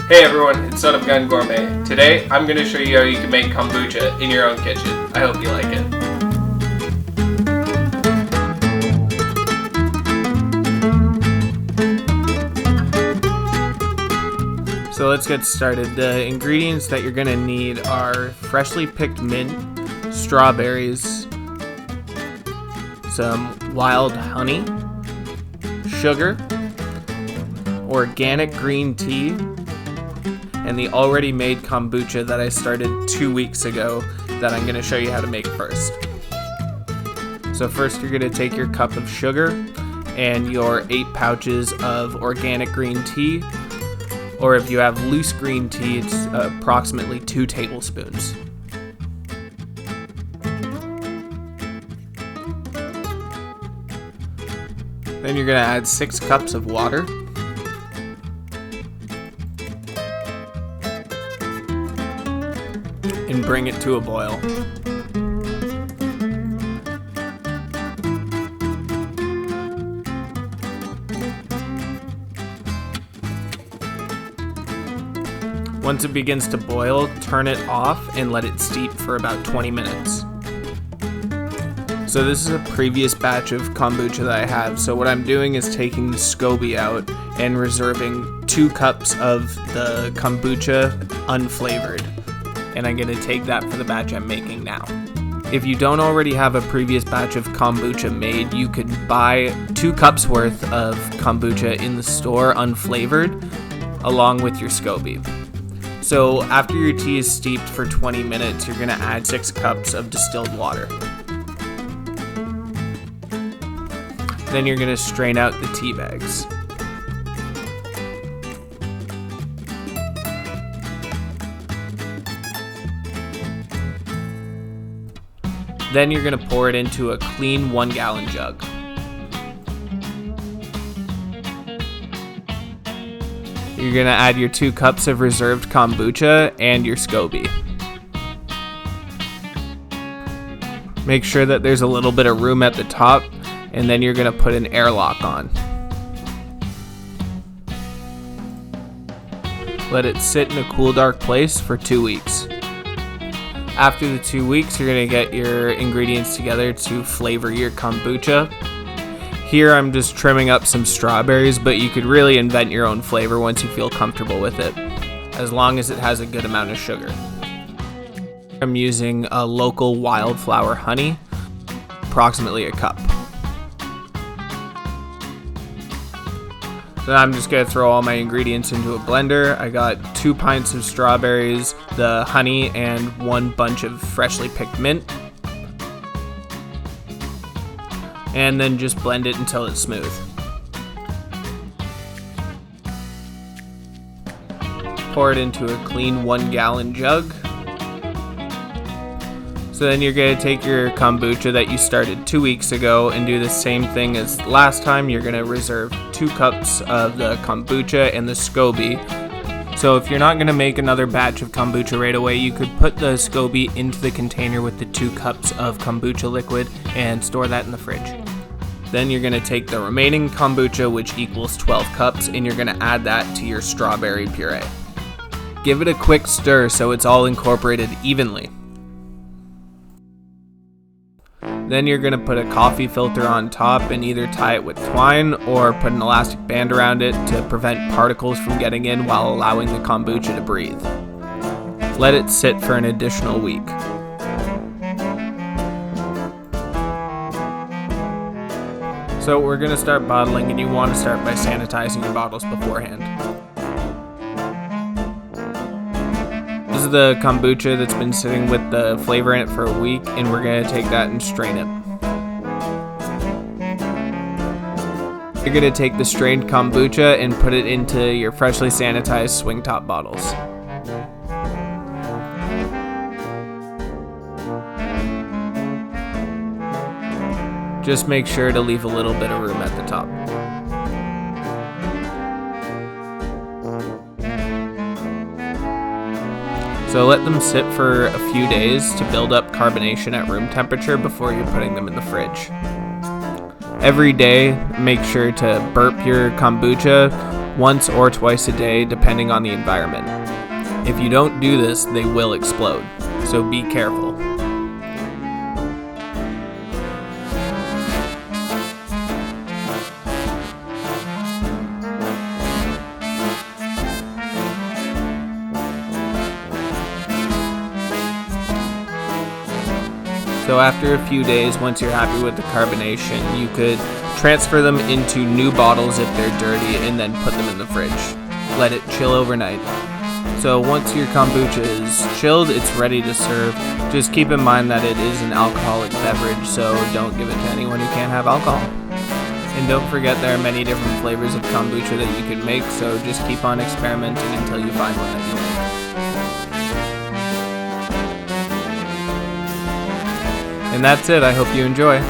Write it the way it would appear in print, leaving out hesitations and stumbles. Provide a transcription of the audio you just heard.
Hey everyone, it's BOUCHY-GANG Gourmet. Today, I'm going to show you how you can make kombucha in your own kitchen. I hope you like it. So let's get started. The ingredients that you're going to need are freshly picked mint, strawberries, some wild honey, sugar, organic green tea, and the already made kombucha that I started 2 weeks ago that I'm going to show you how to make first. So first you're going to take your cup of sugar and your 8 pouches of organic green tea, or if you have loose green tea, it's approximately 2 tablespoons. Then you're going to add 6 cups of water. And bring it to a boil. Once it begins to boil, turn it off and let it steep for about 20 minutes. So this is a previous batch of kombucha that I have. So what I'm doing is taking the Scoby out and reserving 2 cups of the kombucha unflavored. And I'm going to take that for the batch I'm making now. If you don't already have a previous batch of kombucha made, you could buy 2 cups worth of kombucha in the store unflavored along with your Scoby. So after your tea is steeped for 20 minutes, you're going to add 6 cups of distilled water. Then you're going to strain out the tea bags. Then you're going to pour it into a clean 1-gallon jug. You're going to add your 2 cups of reserved kombucha and your Scoby. Make sure that there's a little bit of room at the top, and then you're going to put an airlock on. Let it sit in a cool, dark place for 2 weeks. After the 2 weeks, you're going to get your ingredients together to flavor your kombucha. Here I'm just trimming up some strawberries, but you could really invent your own flavor once you feel comfortable with it, as long as it has a good amount of sugar. I'm using a local Wildflower Honey, approximately a cup. Then I'm just going to throw all my ingredients into a blender. I got 2 pints of strawberries, the honey, and 1 bunch of freshly picked mint. And then just blend it until it's smooth. Pour it into a clean 1-gallon jug. So then you're going to take your kombucha that you started 2 weeks ago and do the same thing as last time. You're going to reserve 2 cups of the kombucha and the Scoby. So if you're not going to make another batch of kombucha right away, you could put the Scoby into the container with the 2 cups of kombucha liquid and store that in the fridge. Then you're going to take the remaining kombucha, which equals 12 cups, and you're going to add that to your strawberry puree. Give it a quick stir so it's all incorporated evenly. Then you're going to put a coffee filter on top and either tie it with twine or put an elastic band around it to prevent particles from getting in while allowing the kombucha to breathe. Let it sit for an additional week. So we're going to start bottling, and you want to start by sanitizing your bottles beforehand. This is the kombucha that's been sitting with the flavor in it for a week, and we're going to take that and strain it. You're going to take the strained kombucha and put it into your freshly sanitized swing top bottles. Just make sure to leave a little bit of room at the top. So let them sit for a few days to build up carbonation at room temperature before you're putting them in the fridge. Every day, make sure to burp your kombucha once or twice a day depending on the environment. If you don't do this, they will explode, so be careful. So after a few days, once you're happy with the carbonation, you could transfer them into new bottles if they're dirty and then put them in the fridge. Let it chill overnight. So once your kombucha is chilled, it's ready to serve. Just keep in mind that it is an alcoholic beverage, so don't give it to anyone who can't have alcohol. And don't forget there are many different flavors of kombucha that you can make, so just keep on experimenting until you find one that you like. And that's it. I hope you enjoy.